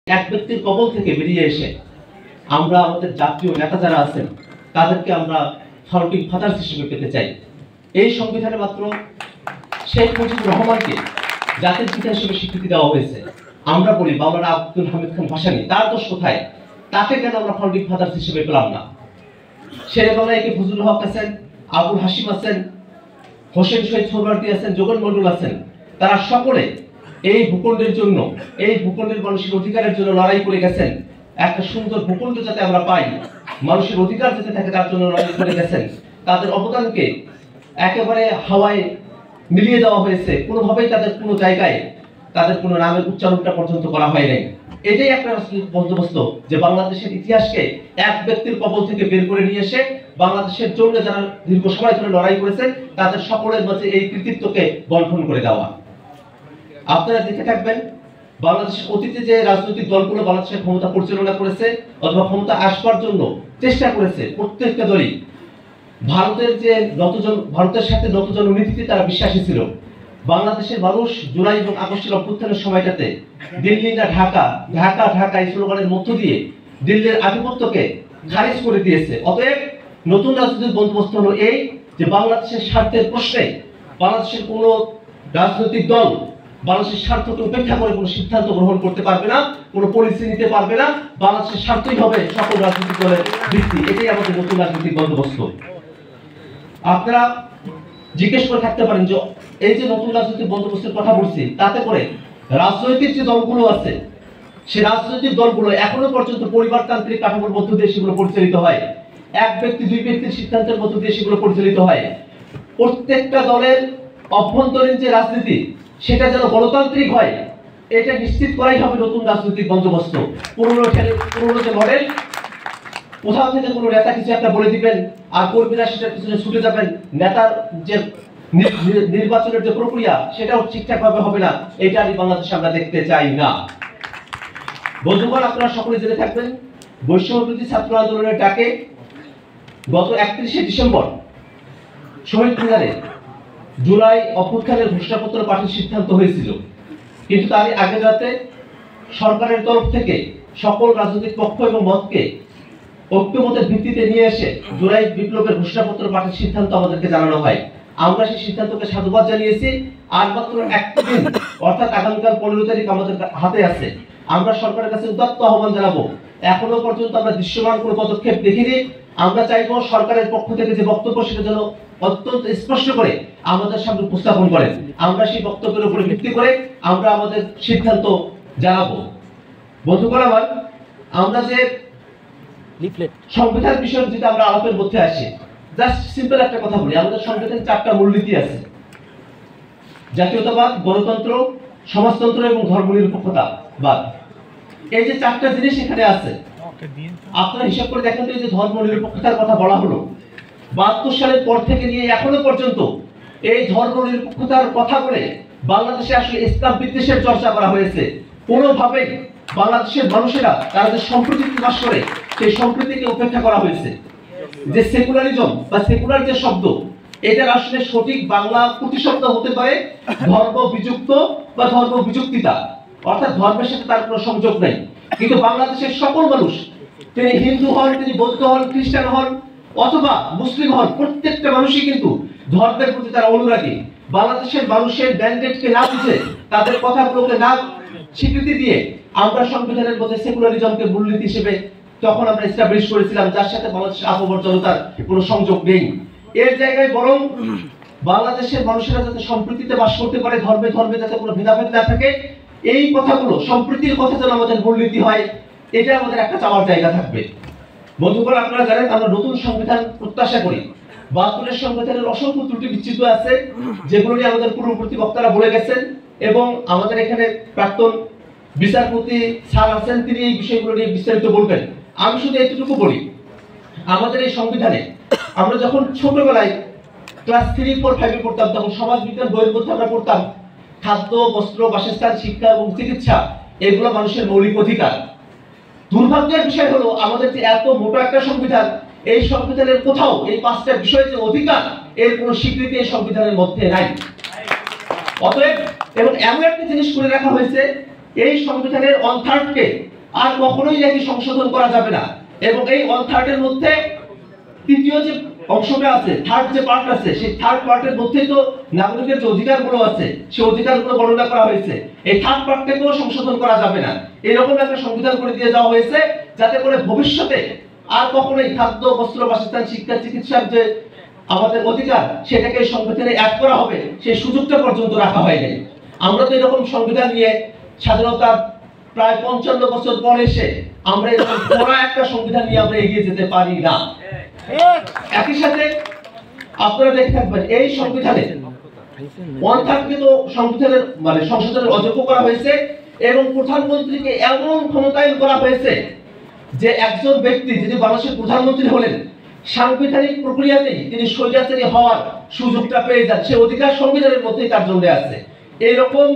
এক ব্যক্তির কবল থেকে বেরিয়ে এসে আমরা আমাদের জাতীয় নেতা যারা আছেন তাদেরকে আমরা ফাউন্ডিং ফাদার্স হিসেবে পেতে চাই। এই সংবিধানে মাত্র শেখ মুজিবুর রহমানকে জাতির পিতা হিসেবে স্বীকৃতি দেওয়া হয়েছে। আমরা বলি মাওলানা আব্দুল হামিদ খান ভাসানী, তার দোষ কোথায়? তাকে কেন আমরা ফাউন্ডিং ফাদার্স হিসেবে পেলাম না? শেরে বাংলায় কে ফজলুল হক আছেন, আবুল হাসিম আছেন, হোসেন শহীদ সোহরাওয়ার্দী আছেন, যোগেন মন্ডল আছেন, তারা সকলে এই ভূখণ্ডের জন্য, এই ভূখণ্ডের মানুষের অধিকারের জন্য লড়াই করে গেছেন। একটা সুন্দর ভূখণ্ড যাতে আমরা পাই, মানুষের অধিকার যাতে থাকে, তার জন্য লড়াই করে গেছেন। তাদের অবদানকে একেবারে হাওয়ায় মিলিয়ে দেওয়া হয়েছে, কোনোভাবেই তাদের কোনো জায়গায় তাদের কোনো নামের উচ্চারণটা পর্যন্ত করা হয় নাই। এটাই একটা বন্দোবস্ত যে বাংলাদেশের ইতিহাসকে এক ব্যক্তির কবল থেকে বের করে নিয়ে এসে বাংলাদেশের জন্য যারা দীর্ঘ সময় ধরে লড়াই করেছেন তাদের সকলের মাঝে এই কৃতিত্বকে বন্টন করে দেওয়া। আপনারা দেখে থাকবেন বাংলাদেশের অতীতে যে রাজনৈতিক দলগুলো বাংলাদেশের ক্ষমতা পরিচালনা করেছে অথবা ক্ষমতা আসবার জন্য চেষ্টা করেছে, প্রত্যেকটা দলই ভারতের সাথে নতজন নীতিতে তারা বিশ্বাসী ছিল। বাংলাদেশের মানুষ জুলাই এবং আগস্টের অভ্যুত্থানের সময়টাতে দিল্লি না ঢাকা, ঢাকা ঢাকা এই স্লোগানের মধ্য দিয়ে দিল্লির আধিপত্যকে খারিজ করে দিয়েছে। অতএব নতুন রাজনৈতিক বন্দোবস্ত হলো এই যে বাংলাদেশের স্বার্থের প্রশ্নে বাংলাদেশের কোনো রাজনৈতিক দল বাংলাদেশের স্বার্থকে উপেক্ষা করে কোনো সিদ্ধান্ত গ্রহণ করতে পারবে না, কোনো পলিসি নিতে পারবে না। বাংলাদেশের স্বার্থই হবে সকল রাজনৈতিক দলের ভিত্তি। এটাই আমাদের নতুন রাজনৈতিক বন্দোবস্ত। আপনারা জিজ্ঞেস করে থাকতে পারেন যে এই যে নতুন রাজনৈতিক বন্দোবস্তের কথা বলছি, তাতে করে রাজনৈতিক যে দলগুলো আছে সে রাজনৈতিক দলগুলো এখনো পর্যন্ত পরিবারতান্ত্রিক কাঠামোর মধ্য দিয়ে সেগুলো পরিচালিত হয়, এক ব্যক্তি দুই ব্যক্তির সিদ্ধান্তের মধ্য দিয়ে সেগুলো পরিচালিত হয়। প্রত্যেকটা দলের অভ্যন্তরীণ যে রাজনীতি সেটা যেন গণতান্ত্রিক হয়, এটা নিশ্চিত করাই হবে নতুন রাজনৈতিক বন্দোবস্ত। পুরনো যে মডেল, কোথাও থেকে কোনো নেতা কিছু একটা বলে দিবেন আর কর্মীরা সেটার পিছনে ছুটে যাবেন, নেতার যে নির্বাচনের যে প্রক্রিয়া সেটাও ঠিকঠাক ভাবে হবে না, এটা আমি বাংলাদেশে আমরা দেখতে চাই না। বন্ধুগণ, আপনারা সকলে জেনে থাকবেন বৈষম্যবিরোধী ছাত্র আন্দোলনের ডাকে গত 31শে ডিসেম্বর শহীদ মিনারে জুলাই অভ্যুত্থানের ঘোষণাপত্র পাঠের সিদ্ধান্ত হয়েছিল, কিন্তু তারই আগের রাতে সরকারের তরফ থেকে সকল রাজনৈতিক পক্ষ এবং মতকে ঐক্যমতের ভিত্তিতে নিয়ে এসে জুলাই বিপ্লবের ঘোষণাপত্র পাঠের সিদ্ধান্ত আমাদেরকে জানানো হয়। আমরা সেই সিদ্ধান্তকে সাধুবাদ জানিয়েছি। আর মাত্র একটা দিন, অর্থাৎ আগামীকাল 15 তারিখ আমাদের হাতে আছে। আমরা সরকারের কাছে উদাত্ত আহ্বান জানাবো। এখনো পর্যন্ত আমরা দৃশ্যমান কোনো পদক্ষেপ দেখিনি। আমরা চাইবো সরকারের পক্ষ থেকে যে বক্তব্য সেটা যেন অত্যন্ত স্পষ্ট করে আমাদের সামনে উপস্থাপন করেন। আমরা সেই বক্তব্যের উপরে ভিত্তি করে আমরা আমাদের সিদ্ধান্ত জানাবো। বন্ধুগণ আমার, আমরা যে সংবিধান বিষয়ে যদি আমরা আলাপের মধ্যে আসি, জাস্ট সিম্পল একটা কথা বলি, আমাদের সংবিধানে 4টা মূলনীতি আছে: জাতীয়তাবাদ, গণতন্ত্র, সমাজতন্ত্র এবং ধর্মনিরপেক্ষতাবাদ। এই যে 4টা জিনিস এখানে আছে, আপনারা হিসাব করে দেখেন তো, এই যে ধর্মনিরপেক্ষতার কথা বলা হলো 72 সালের পর থেকে নিয়ে এখনো পর্যন্ত এই ধর্মনিরপেক্ষতার কথা বলে বাংলাদেশে আসলে ইসলাম বিদ্বেষের চর্চা করা হয়েছে। কোনোভাবেই বাংলাদেশের মানুষেরা তারা যে সম্প্রীতি বাস করে সেই সম্প্রীতিকে উপেক্ষা করা হয়েছে। যে সেকুলারিজম বা সেকুলার যে শব্দ, এটার আসলে সঠিক বাংলা প্রতিশব্দ হতে পারে ধর্ম বিযুক্ত বা ধর্ম বিযুক্তিতা, অর্থাৎ ধর্মের সাথে তার কোনো সংযোগ নেই। কিন্তু বাংলাদেশের সকল মানুষ, তিনি হিন্দু হন, তিনি বৌদ্ধ হন, খ্রিস্টান হন অথবা মুসলিম হন, প্রত্যেকটা মানুষই কিন্তু ধর্মের প্রতি তারা অনুরাগী। বাংলাদেশের মানুষের ব্যান্ডেডকে না বুঝে, তাদের কথাগুলোকে না স্বীকৃতি দিয়ে আমরা সংবিধানের মধ্যে সেকুলারিজমকে মূলনীতি হিসেবে তখন আমরা এস্টাবলিশ করেছিলাম, যার সাথে বাংলাদেশের আপামর জনতার কোনো সংযোগ নেই। এর জায়গায় বরং বাংলাদেশের মানুষেরা যাতে সম্প্রীতিতে বাস করতে পারে, ধর্মে ধর্মে যাতে কোনো ভেদাভেদ না থাকে, এই কথাগুলো, সম্প্রীতির কথা যেন আমাদের মূলনীতি হয়, এটা আমাদের একটা চাওয়ার জায়গা থাকবে। বন্ধুগণ, আপনারা জানেন আমরা নতুন সংবিধান প্রত্যাশা করি। 72 সংবিধানের অসংখ্য ত্রুটি বিচ্ছিন্ন আছে, যেগুলো নিয়ে আমাদের পূর্ববর্তী বক্তারা বলে গেছেন, এবং আমাদের এখানে প্রাক্তন বিচারপতি স্যার আছেন, তিনি এই বিষয়গুলো নিয়ে বিস্তারিত বলবেন। আমি শুধু এতটুকু বলি, আমাদের এই সংবিধানে আমরা যখন ছোটবেলায় ক্লাস 3, 4, 5 পড়তাম, তখন সমাজ বিজ্ঞান বইয়ের মধ্যে আমরা পড়তাম খাদ্য, বস্ত্র, বাসস্থান, শিক্ষা এবং চিকিৎসা এগুলো মানুষের মৌলিক অধিকার। দুর্ভাগ্যের বিষয় হলো আমাদের যে এত মোটা একটা সংবিধান, এই সংবিধানের কোথাও এই 5টা বিষয় যে অধিকার, এর কোনো স্বীকৃতি এই সংবিধানের মধ্যে নাই। অতএব এবং এমন একটা জিনিস করে রাখা হয়েছে, এই সংবিধানের 1/3 কে আর কখনোই নাকি সংশোধন করা যাবে না। এবং এই 1/3 এর মধ্যে তৃতীয় যে অংশটা আছে, থার্ড যে পার্ট আছে, সেই থার্ড পার্টের মধ্যেই তো নাগরিকের যে অধিকারগুলো আছে সেই অধিকারগুলো বর্ণনা করা হয়েছে। এই থার্ড পার্টটাকেও সংশোধন করা যাবে না, এরকম একটা সংবিধান করে দিয়ে যাওয়া হয়েছে যাতে করে ভবিষ্যতে আর কখনোই খাদ্য, বস্ত্র, বাসস্থান, শিক্ষা, চিকিৎসার যে আমাদের অধিকার সেটাকে সংবিধানে অ্যাড করা হবে সেই সুযোগটা পর্যন্ত রাখা হয়নি। আমরা তো এরকম সংবিধান নিয়ে স্বাধীনতার প্রায় 55 বছর পর এসে আমরা এরকম বড় একটা সংবিধান নিয়ে আমরা এগিয়ে যেতে পারি না। একই সাথে আপনারা দেখে থাকবেন এই সংবিধানে 1/3 কিন্তু সংবিধানের মানে সংশোধনের অযোগ্য করা হয়েছে এবং প্রধানমন্ত্রীকে এমন ক্ষমতায়ন করা হয়েছে যে একজন ব্যক্তি যিনি বাংলাদেশের প্রধানমন্ত্রী হলেন সাংবিধানিক প্রক্রিয়াতেই তিনি স্বৈরাচারী হওয়ার সুযোগটা পেয়ে যান, সে অধিকার সংবিধানের মধ্যেই তার জন্য আছে। এইরকম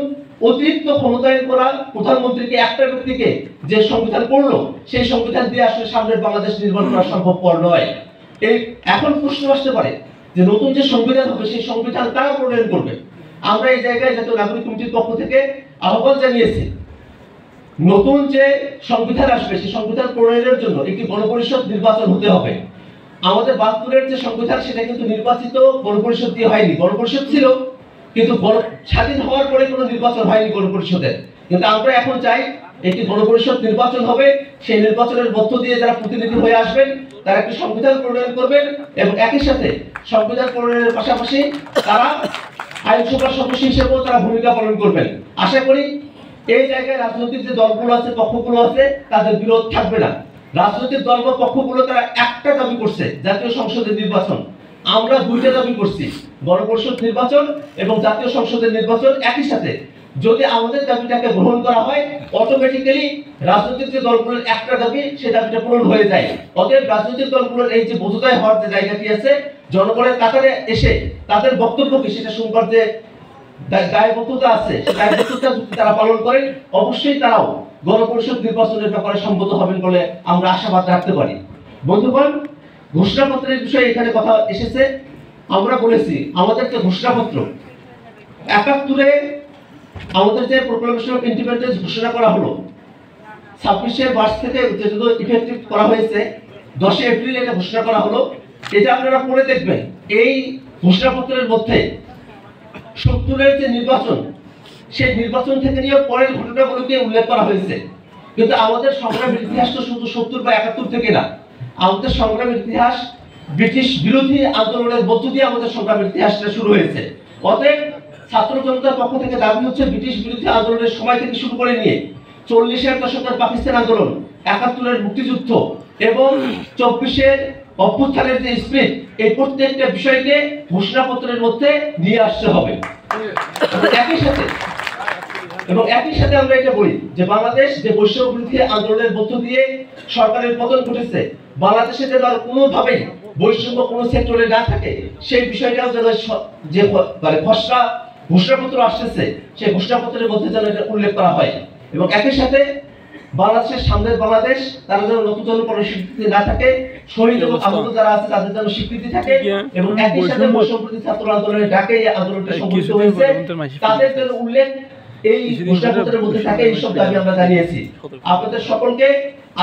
অতিরিক্ত ক্ষমতায়ন করা প্রধানমন্ত্রীকে, একটা ব্যক্তিকে যে সংবিধান করলো সেই সংবিধান দিয়ে আসলে সামনের বাংলাদেশ নির্মাণ করা সম্ভবপর নয়। এই এখন প্রশ্ন আসতে পারে যে নতুন যে সংবিধান হবে সেই সংবিধান কারা প্রণয়ন করবে। আমরা এই জায়গায় জাতীয় নাগরিক কমিটির পক্ষ থেকে আহ্বান জানিয়েছি, নতুন যে সংবিধান আসবে সেই সংবিধান প্রণয়নের জন্য একটি গণপরিষদ নির্বাচন হতে হবে। আমাদের 72-এর যে সংবিধান সেটা কিন্তু নির্বাচিত গণপরিষদ দিয়ে হয়নি, গণপরিষদ ছিল কিন্তু স্বাধীন হওয়ার পরে কোনো নির্বাচন হয়নি গণপরিষদের। কিন্তু আমরা এখন চাই একটি গণপরিষদ নির্বাচন হবে, সেই নির্বাচনের মধ্য দিয়ে যারা প্রতিনিধি হয়ে আসবেন তারা একটি সংবিধান প্রণয়ন করবেন এবং একই সাথে সংবিধান প্রণয়নের পাশাপাশি তারা আইনসভার সদস্য হিসেবেও তারা ভূমিকা পালন করবেন। আশা করি এই জায়গায় রাজনৈতিক যে দলগুলো আছে, পক্ষগুলো আছে, তাদের বিরোধ থাকবে না। রাজনৈতিক দল বা পক্ষগুলো তারা একটা দাবি করছে, জাতীয় সংসদের নির্বাচন। আমরা দুইটা দাবি করছি, গণপরিষদ নির্বাচন এবং জাতীয় সংসদের নির্বাচন একই সাথে। যদি আমাদের দাবিটাকে গ্রহণ করা হয় অটোমেটিক্যালি রাজনৈতিক যে দলগুলোর একটা দাবি সেই দাবিটা পূরণ হয়ে যায়। অতএব রাজনৈতিক দলগুলোর এই যে বোধোদয় হওয়ার যে জায়গাটি আছে, জনগণের কাতারে এসে তাদের বক্তব্য কি সেটা শুনবার যে দায়বদ্ধতা আছে, সেই দায়বদ্ধতা যদি তারা পালন করেন অবশ্যই তারাও গণপরিষদ নির্বাচনের ব্যাপারে সম্মত হবেন বলে আমরা আশাবাদ রাখতে পারি। বন্ধুগণ, ঘোষণাপত্রের বিষয়ে এখানে কথা এসেছে। আমরা বলেছি আমাদের যে ঘোষণাপত্র 71-এ আমাদের যে প্রোক্লামেশন অফ ইন্ডিপেন্ডেন্স ঘোষণা করা হলো 26শে মার্চ থেকে যেগুলো ইফেক্টিভ করা হয়েছে 10 এপ্রিল এটা ঘোষণা করা হলো। এটা আপনারা পড়ে দেখবেন এই ঘোষণাপত্রের মধ্যে 70-এর যে নির্বাচন সেই নির্বাচন থেকে নিয়ে পরের ঘটনাগুলোকে উল্লেখ করা হয়েছে। কিন্তু আমাদের সংগ্রামের ইতিহাস তো শুধু 70 বা 71 থেকে না, আমাদের সংগ্রামের ইতিহাস ব্রিটিশ বিরোধী আন্দোলনের মধ্য দিয়ে আমাদের সংগ্রামের ইতিহাসটা শুরু হয়েছে। অতএব ছাত্র জনতার পক্ষ থেকে দাবি হচ্ছে ব্রিটিশ বিরোধী আন্দোলনের সময় থেকে শুরু করে নিয়ে 40-এর দশকের পাকিস্তান আন্দোলন, 71-এর মুক্তিযুদ্ধ এবং 24-এর অভ্যুত্থানের যে স্পিরিট, এই প্রত্যেকটা বিষয়কে ঘোষণাপত্রের মধ্যে নিয়ে আসতে হবে। একই সাথে আমরা এটা বলি যে বাংলাদেশ যে বৈষম্য বিরোধী আন্দোলনের মধ্য দিয়ে সরকারের পতন ঘটেছে, বাংলাদেশে যেন আর কোনোভাবেই বৈষম্য কোনো সেক্টরে না থাকে সেই বিষয়টাও যেন যে মানে খসড়া ঘোষণাপত্র আসতেছে সেই ঘোষণাপত্রের মধ্যে যেন এটা উল্লেখ করা হয়। এবং একই সাথে বাংলাদেশের সামনের বাংলাদেশ তারা যেন নতুন কোনো স্বীকৃতি না থাকে, শহীদ এবং আহত যারা আছে তাদের যেন স্বীকৃতি থাকে এবং একই সাথে বৈষম্য বিরোধী ছাত্র আন্দোলনের ডাকে এই আন্দোলনটি সংগঠিত হয়েছে তাদের যেন উল্লেখ এই ঘোষণাপত্রের মধ্যে থাকে। এই সব দাবি আমরা জানিয়েছি। আপনাদের সকলকে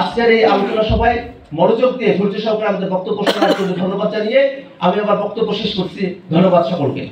আজকের এই আলোচনা সভায় মনোযোগ দিয়ে ধৈর্য সহকারে আমাদের বক্তব্য শোনার জন্য ধন্যবাদ জানিয়ে আমি আমার বক্তব্য শেষ করছি। ধন্যবাদ সকলকে।